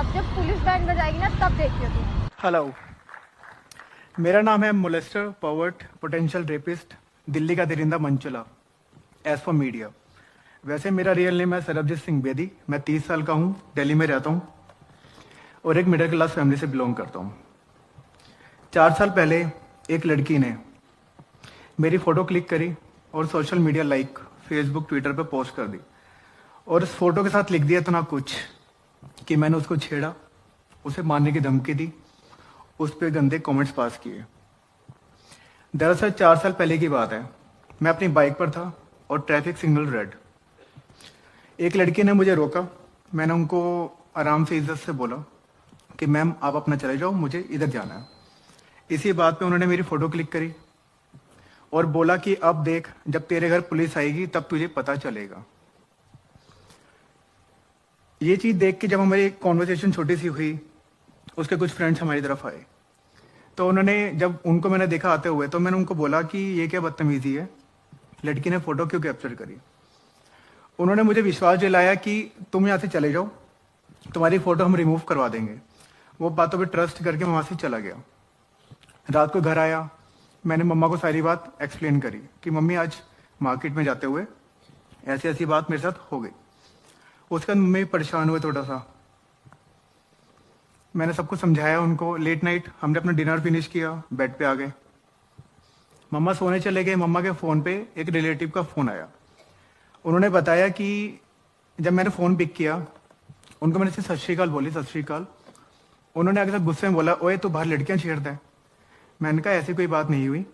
अब जब police band बजाएगी ना तब देखियो तुम। हेलो, मेरा नाम है मोलेस्टर, पॉवर्ट, पोटेंशियल रेपिस्ट, दिल्ली का दरिंदा मंचुला, एज फॉर मीडिया। वैसे मेरा रियल नेम है सरबजीत सिंह बेदी। मैं 30 साल का हूँ, दिल्ली में रहता हूँ और एक मिडिल क्लास फैमिली से बिलोंग करता हूँ। 4 साल पहले एक लड़की ने मेरी फ़ोटो क्लिक करी और social media like Facebook Twitter पे पोस्ट कर दी और उस फोटो के साथ लिख दिया इतना कुछ कि मैंने उसको छेड़ा, उसे मारने की धमकी दी, उस पर गंदे कमेंट्स पास किए। दरअसल 4 साल पहले की बात है। मैं अपनी बाइक पर था और ट्रैफिक सिग्नल रेड। एक लड़की ने मुझे रोका। मैंने उनको आराम से इज्जत से बोला कि मैम आप अपना चले जाओ, मुझे इधर जाना है। इसी बात पे उन्होंने मेरी फोटो क्लिक करी और बोला कि अब देख, जब तेरे घर पुलिस आएगी तब तुझे पता चलेगा। ये चीज देख के जब हमारी कॉन्वर्सेशन छोटी सी हुई, उसके कुछ फ्रेंड्स हमारी तरफ आए, तो जब उनको मैंने देखा आते हुए, तो मैंने उनको बोला कि ये क्या बदतमीजी है, लड़की ने फोटो क्यों कैप्चर करी। उन्होंने मुझे विश्वास दिलाया कि तुम यहाँ से चले जाओ, तुम्हारी फोटो हम रिमूव करवा देंगे। वो बातों पे ट्रस्ट करके मैं वहां से चला गया। रात को घर आया, मैंने मम्मा को सारी बात एक्सप्लेन करी कि मम्मी आज मार्केट में जाते हुए ऐसी ऐसी बात मेरे साथ हो गई। उसके बाद मम्मी परेशान हुए थोड़ा सा। मैंने सबको समझाया उनको। लेट नाइट हमने अपना डिनर फिनिश किया, बेड पे आ गए। मम्मा सोने चले गए। मम्मा के फ़ोन पे एक रिलेटिव का फ़ोन आया। उन्होंने बताया कि जब मैंने फ़ोन पिक किया, उनको मैंने सिर्फ सत श्री अकाल बोली, सत श्री अकाल। उन्होंने आगे से गुस्से में बोला, ओए तू बाहर लड़कियां छेड़ता है। मैंने कहा ऐसी कोई बात नहीं हुई,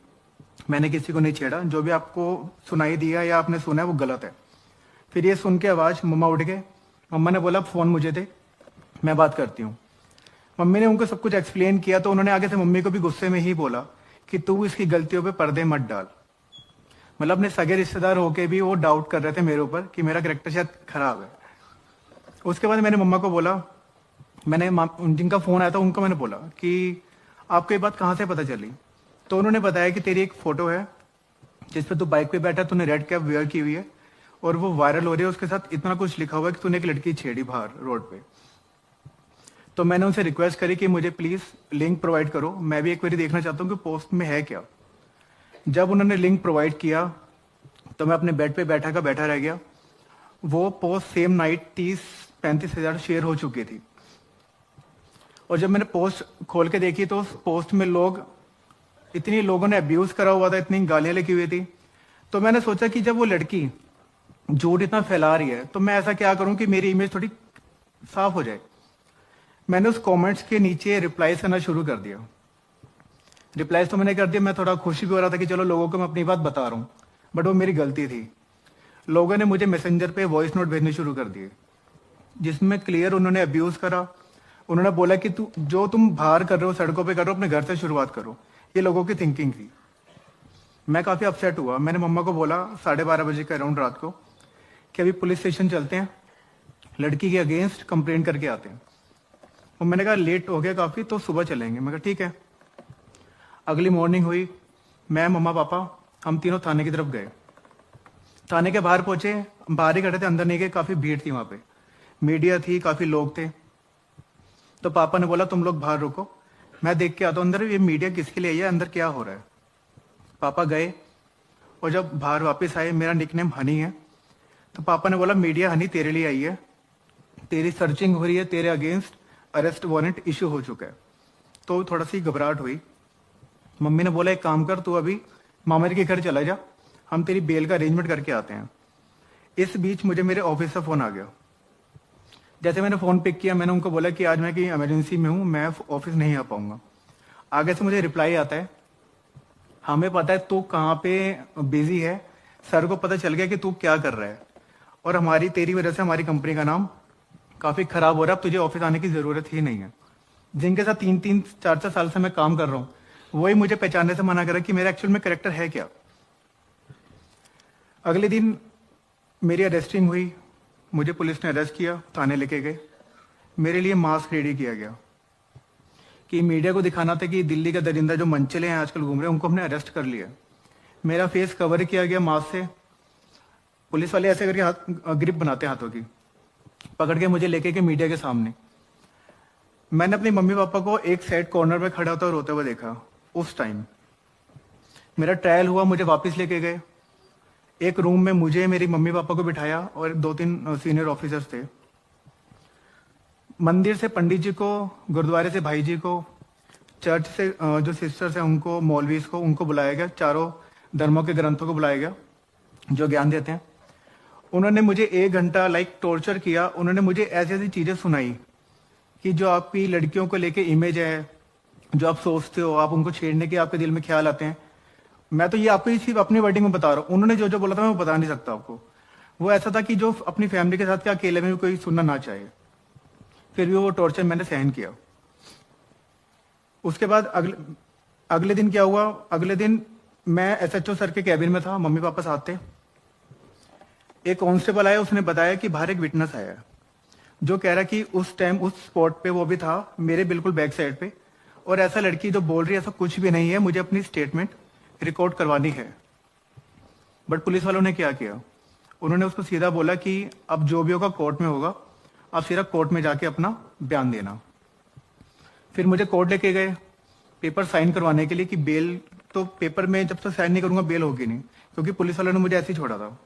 मैंने किसी को नहीं छेड़ा, जो भी आपको सुनाई दिया या आपने सुना है वो गलत है। फिर ये सुन के आवाज़, मम्मा उठ गए। मम्मा ने बोला फ़ोन मुझे दे, मैं बात करती हूँ। मम्मी ने उनको सब कुछ एक्सप्लेन किया, तो उन्होंने आगे से मम्मी को भी गुस्से में ही बोला कि तू इसकी गलतियों पे पर्दे मत डाल। मतलब अपने सगे रिश्तेदार होके भी वो डाउट कर रहे थे मेरे ऊपर कि मेरा कैरेक्टर शायद खराब है। उसके बाद मैंने मम्मा को बोला, जिनका फ़ोन आया था उनको मैंने बोला कि आपको ये बात कहाँ से पता चली। तो उन्होंने बताया कि तेरी एक फ़ोटो है जिसपे तू बाइक पे बैठा, तूने रेड कैप वेयर की हुई है और वो वायरल हो रही है। उसके साथ इतना कुछ लिखा हुआ है कि तूने एक लड़की छेड़ी बाहर रोड पे। तो मैंने उनसे रिक्वेस्ट करी कि मुझे प्लीज़ लिंक प्रोवाइड करो, मैं भी एक बार देखना चाहता हूँ कि पोस्ट में है क्या। जब उन्होंने लिंक प्रोवाइड किया तो मैं अपने बेड पे बैठा रह गया। वो पोस्ट सेम नाइट 30-35 हज़ार शेयर हो चुकी थी। और जब मैंने पोस्ट खोल के देखी तो उस पोस्ट में इतनी लोगों ने अब्यूज करा हुआ था, इतनी गालियां लिखी हुई थी। तो मैंने सोचा कि जब वो लड़की झूठ इतना फैला रही है तो मैं ऐसा क्या करूं कि मेरी इमेज थोड़ी साफ हो जाए। मैंने उस कमेंट्स के नीचे रिप्लाईज करना शुरू कर दिया। रिप्लाईज तो मैंने कर दिया, मैं थोड़ा खुशी भी हो रहा था कि चलो लोगों को मैं अपनी बात बता रहा हूँ, बट वो मेरी गलती थी। लोगों ने मुझे मैसेंजर पे वॉइस नोट भेजने शुरू कर दिए जिसमें क्लियर उन्होंने अब्यूज करा। उन्होंने बोला कि तुम बाहर कर रहे हो, सड़कों पे कर रहे हो, अपने घर से शुरुआत करो। ये लोगों की थिंकिंग थी। मैं काफ़ी अपसेट हुआ। मैंने मम्मा को बोला 12:30 बजे के अराउंड रात को कि अभी पुलिस स्टेशन चलते हैं, लड़की के अगेंस्ट कंप्लेंट करके आते हैं। और मैंने कहा लेट हो गया काफ़ी, तो सुबह चलेंगे। मैं कहा ठीक है। अगली मॉर्निंग हुई, मैं मम्मा पापा हम तीनों थाने की तरफ गए। थाने के बाहर पहुंचे, बाहर ही खड़े थे, अंदर नहीं गए। काफ़ी भीड़ थी वहाँ पे, मीडिया थी, काफ़ी लोग थे। तो पापा ने बोला तुम लोग बाहर रुको, मैं देख के आता हूँ अंदर ये मीडिया किसके लिए आई है, अंदर क्या हो रहा है। पापा गए और जब बाहर वापस आए, मेरा निकनेम हनी है, तो पापा ने बोला मीडिया हनी तेरे लिए आई है, तेरी सर्चिंग हो रही है, तेरे अगेंस्ट अरेस्ट वारंट इशू हो चुका है। तो थोड़ा सी घबराहट हुई। मम्मी ने बोला एक काम कर, तू अभी मामा जी के घर चला जा, हम तेरी बेल का अरेंजमेंट करके आते हैं। इस बीच मुझे मेरे ऑफिस से फ़ोन आ गया। जैसे मैंने फ़ोन पिक किया, मैंने उनको बोला कि आज मैं कहीं इमरजेंसी में हूँ, मैं ऑफिस नहीं आ पाऊंगा। आगे से मुझे रिप्लाई आता है, हमें पता है तू कहाँ पे बिजी है, सर को पता चल गया कि तू क्या कर रहा है और तेरी वजह से हमारी कंपनी का नाम काफ़ी खराब हो रहा है, अब तुझे ऑफिस आने की ज़रूरत ही नहीं है। जिनके साथ 3-4 साल से मैं काम कर रहा हूँ, वही मुझे पहचानने से मना करा कि मेरा एक्चुअल में करेक्टर है क्या। अगले दिन मेरी अरेस्टिंग हुई, मुझे पुलिस ने अरेस्ट किया, थाने लेके गए। मेरे लिए मास्क रेडी किया गया कि मीडिया को दिखाना था कि दिल्ली का दरिंदा जो मंचले हैं आजकल घूम रहे हैं, उनको हमने अरेस्ट कर लिया। मेरा फेस कवर किया गया मास्क से। पुलिस वाले ऐसे करके ग्रिप बनाते हाथों की, पकड़ के मुझे लेके के मीडिया के सामने। मैंने अपनी मम्मी पापा को एक साइड कॉर्नर में खड़ा होता हुए रोते हुए देखा। उस टाइम मेरा ट्रायल हुआ, मुझे वापस लेके गए। एक रूम में मुझे, मेरी मम्मी पापा को बिठाया और 2-3 सीनियर ऑफिसर्स थे। मंदिर से पंडित जी को, गुरुद्वारे से भाई जी को, चर्च से जो सिस्टर्स हैं उनको, मौलवीज को, उनको बुलाया गया। चारों धर्मों के ग्रंथों को बुलाया गया जो ज्ञान देते हैं। उन्होंने मुझे 1 घंटा टॉर्चर किया। उन्होंने मुझे ऐसी ऐसी चीजें सुनाई कि जो आपकी लड़कियों को लेके इमेज है, जो आप सोचते हो, आप उनको छेड़ने के आपके दिल में ख्याल आते हैं। मैं तो ये आपको ही सिर्फ अपनी वर्डिंग में बता रहा हूँ। उन्होंने जो जो बोला था मैं वो बता नहीं सकता आपको। वो ऐसा था कि जो अपनी फैमिली के साथ क्या अकेले में भी कोई सुनना ना चाहे। फिर भी वो टॉर्चर मैंने सहन किया। उसके बाद अगले दिन क्या हुआ? अगले दिन मैं एसएचओ सर के कैबिन में था, मम्मी पापा साथ थे। एक कांस्टेबल आया, उसने बताया कि बाहर एक विटनेस आया है जो कह रहा कि उस टाइम उस स्पॉट पे वो भी था, मेरे बिल्कुल बैक साइड पे, और ऐसा लड़की जो बोल रही है ऐसा कुछ भी नहीं है, मुझे अपनी स्टेटमेंट रिकॉर्ड करवानी है। बट पुलिस वालों ने क्या किया? उन्होंने उसको सीधा बोला कि अब जो भी होगा कोर्ट में होगा, आप सीधा कोर्ट में जाके अपना बयान देना। फिर मुझे कोर्ट लेके गए पेपर साइन करवाने के लिए कि बेल, तो पेपर में जब तक साइन नहीं करूंगा बेल होगी नहीं, क्योंकि पुलिस वालों ने मुझे ऐसे ही छोड़ा था।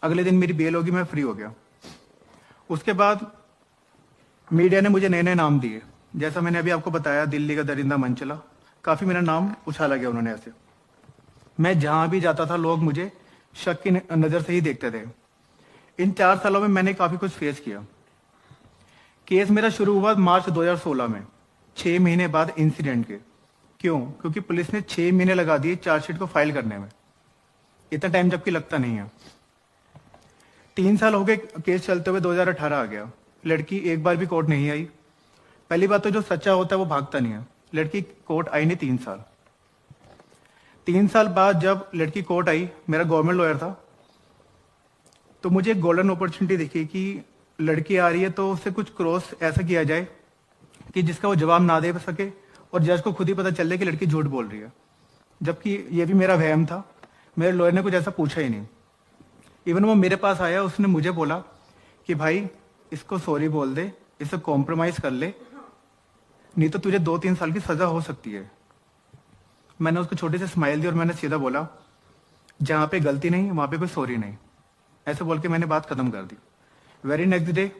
अगले दिन मेरी बेल होगी, मैं फ्री हो गया। उसके बाद मीडिया ने मुझे नए नए नाम दिए। जैसा मैंने अभी आपको बताया, दिल्ली का दरिंदा मंचला, काफी मेरा नाम उछाला गया उन्होंने ऐसे। मैं जहां भी जाता था लोग मुझे शक की नजर से ही देखते थे। इन 4 सालों में मैंने काफी कुछ फेस किया। केस मेरा शुरू हुआ मार्च 2016 में, 6 महीने बाद इंसिडेंट के। क्यों? क्योंकि पुलिस ने 6 महीने लगा दिए चार्जशीट को फाइल करने में। इतना टाइम जबकि लगता नहीं है। 3 साल हो गए केस चलते हुए, 2018 आ गया। लड़की एक बार भी कोर्ट नहीं आई। पहली बात तो जो सच्चा होता है वो भागता नहीं है। लड़की कोर्ट आई नहीं 3 साल। 3 साल बाद जब लड़की कोर्ट आई, मेरा गवर्नमेंट लॉयर था, तो मुझे एक गोल्डन अपॉर्चुनिटी दिखी कि लड़की आ रही है तो उससे कुछ क्रॉस ऐसा किया जाए कि जिसका वो जवाब ना दे सके और जज को खुद ही पता चल जाए कि लड़की झूठ बोल रही है। जबकि ये भी मेरा वहम था। मेरे लॉयर ने कुछ ऐसा पूछा ही नहीं। इवन वो मेरे पास आया, उसने मुझे बोला कि भाई इसको सॉरी बोल दे, इससे कॉम्प्रोमाइज कर ले, नहीं तो तुझे 2-3 साल की सजा हो सकती है। मैंने उसको छोटी सी स्माइल दी और मैंने सीधा बोला, जहां पे गलती नहीं वहां पे कोई सॉरी नहीं। ऐसे बोल के मैंने बात खत्म कर दी। वेरी नेक्स्ट डे,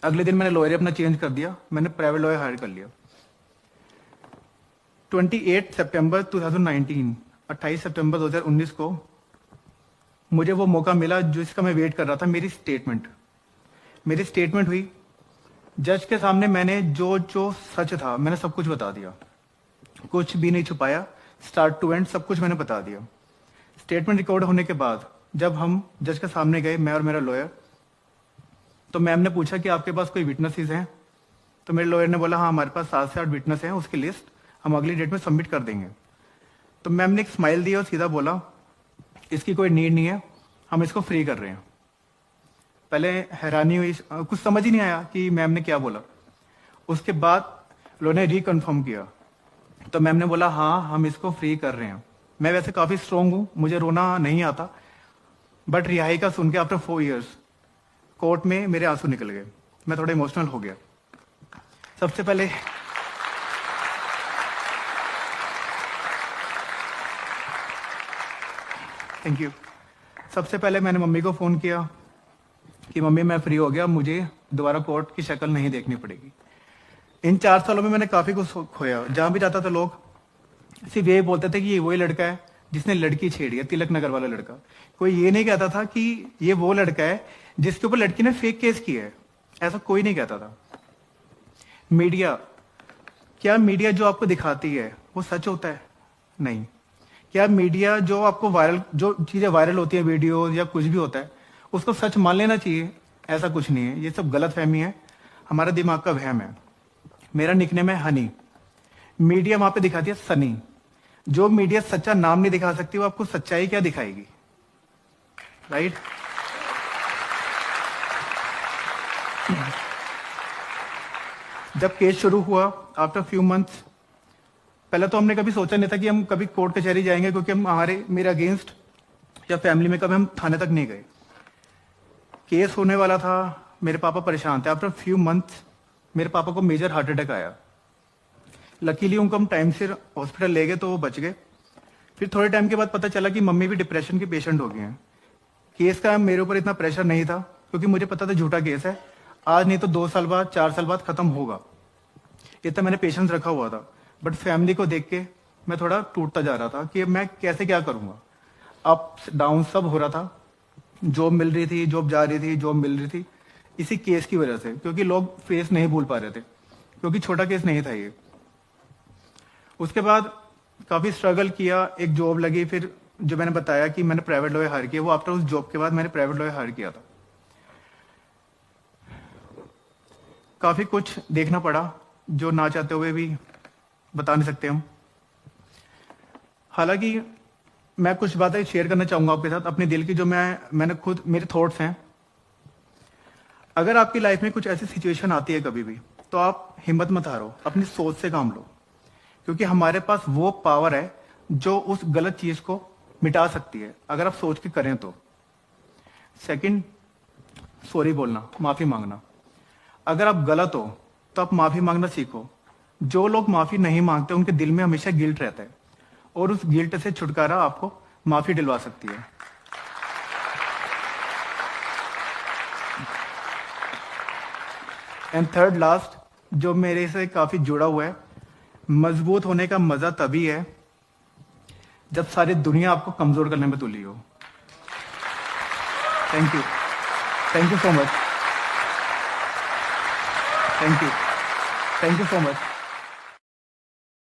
अगले दिन मैंने लॉयर अपना चेंज कर दिया, मैंने प्राइवेट लॉयर हायर कर लिया। 28 सितंबर 2019, 28 सितंबर 2019 को मुझे वो मौका मिला जिसका मैं वेट कर रहा था। मेरी स्टेटमेंट हुई जज के सामने। मैंने जो जो सच था मैंने सब कुछ बता दिया, कुछ भी नहीं छुपाया। स्टार्ट टू एंड सब कुछ मैंने बता दिया। स्टेटमेंट रिकॉर्ड होने के बाद जब हम जज के सामने गए, मैं और मेरा लॉयर, तो मैम ने पूछा कि आपके पास कोई विटनेसेस हैं? तो मेरे लॉयर ने बोला हाँ हमारे पास 7 से 8 विटनेस हैं, उसकी लिस्ट हम अगली डेट में सबमिट कर देंगे। तो मैम ने एक स्माइल दी और सीधा बोला इसकी कोई नीड नहीं है, हम इसको फ्री कर रहे हैं। पहले हैरानी हुई, कुछ समझ ही नहीं आया कि मैम ने क्या बोला। उसके बाद लॉयर ने रिकन्फर्म किया, तो मैम ने बोला हाँ हम इसको फ्री कर रहे हैं। मैं वैसे काफी स्ट्रांग हूं, मुझे रोना नहीं आता, बट रिहाई का सुन के आफ्टर 4 इयर्स कोर्ट में मेरे आंसू निकल गए। मैं थोड़ा इमोशनल हो गया। सबसे पहले थैंक यू। सबसे पहले मैंने मम्मी को फोन किया कि मम्मी मैं फ्री हो गया, मुझे दोबारा कोर्ट की शक्ल नहीं देखनी पड़ेगी। इन 4 सालों में मैंने काफी कुछ खोया। जहां भी जाता था लोग सिर्फ ये बोलते थे कि ये वही लड़का है जिसने लड़की छेड़ी है, तिलक नगर वाला लड़का। कोई ये नहीं कहता था कि ये वो लड़का है जिसके ऊपर लड़की ने फेक केस किया है। ऐसा कोई नहीं कहता था। मीडिया, क्या मीडिया जो आपको दिखाती है वो सच होता है? नहीं। क्या मीडिया जो आपको जो चीजें वायरल होती है, वीडियो या कुछ भी होता है, उसको सच मान लेना चाहिए? ऐसा कुछ नहीं है। ये सब गलत फहमी है, हमारा दिमाग का वहम है। मेरा निकनेम है हनी। मीडिया वहां पे दिखाती है सनी। जो मीडिया सच्चा नाम नहीं दिखा सकती वो आपको सच्चाई क्या दिखाएगी? राइट? जब केस शुरू हुआ आफ्टर फ्यू मंथ्स, पहले तो हमने कभी सोचा नहीं था कि हम कभी कोर्ट कचहरी जाएंगे, क्योंकि हम मेरे अगेंस्ट या फैमिली में कभी हम थाने तक नहीं गए। केस होने वाला था, मेरे पापा परेशान थे। आफ्टर फ्यू मंथ्स मेरे पापा को मेजर हार्ट अटैक आया। लकीली उनको हम टाइम से हॉस्पिटल ले गए तो वो बच गए। फिर थोड़े टाइम के बाद पता चला कि मम्मी भी डिप्रेशन के पेशेंट हो गए हैं। केस का मेरे ऊपर इतना प्रेशर नहीं था क्योंकि मुझे पता था झूठा केस है, आज नहीं तो 2 साल बाद 4 साल बाद खत्म होगा, इतना मैंने पेशेंस रखा हुआ था। बट फैमिली को देख के मैं थोड़ा टूटता जा रहा था कि मैं कैसे क्या करूंगा। अप डाउन सब हो रहा था, जॉब मिल रही थी, जॉब जा रही थी, जॉब मिल रही थी, इसी केस की वजह से, क्योंकि लोग फेस नहीं भूल पा रहे थे, क्योंकि छोटा केस नहीं था ये। उसके बाद काफी स्ट्रगल किया, एक जॉब लगी, फिर जो मैंने बताया कि मैंने प्राइवेट लॉयर हायर किया, वो आफ्टर उस जॉब के बाद मैंने प्राइवेट लॉयर हायर किया था। काफी कुछ देखना पड़ा जो ना चाहते हुए भी बता नहीं सकते हम। हालांकि मैं कुछ बातें शेयर करना चाहूंगा आपके साथ अपने दिल की, जो मैंने खुद, मेरे थॉट्स हैं। अगर आपकी लाइफ में कुछ ऐसी सिचुएशन आती है कभी भी, तो आप हिम्मत मत हारो, अपनी सोच से काम लो, क्योंकि हमारे पास वो पावर है जो उस गलत चीज को मिटा सकती है, अगर आप सोच के करें तो। सेकंड, सॉरी बोलना, माफी मांगना। अगर आप गलत हो तो आप माफी मांगना सीखो। जो लोग माफी नहीं मांगते उनके दिल में हमेशा गिल्ट रहता है, और उस गिल्ट से छुटकारा आपको माफी दिलवा सकती है। एंड थर्ड लास्ट, जो मेरे से काफी जुड़ा हुआ है, मजबूत होने का मजा तभी है जब सारी दुनिया आपको कमजोर करने में तुली हो। Thank you so much, thank you so much.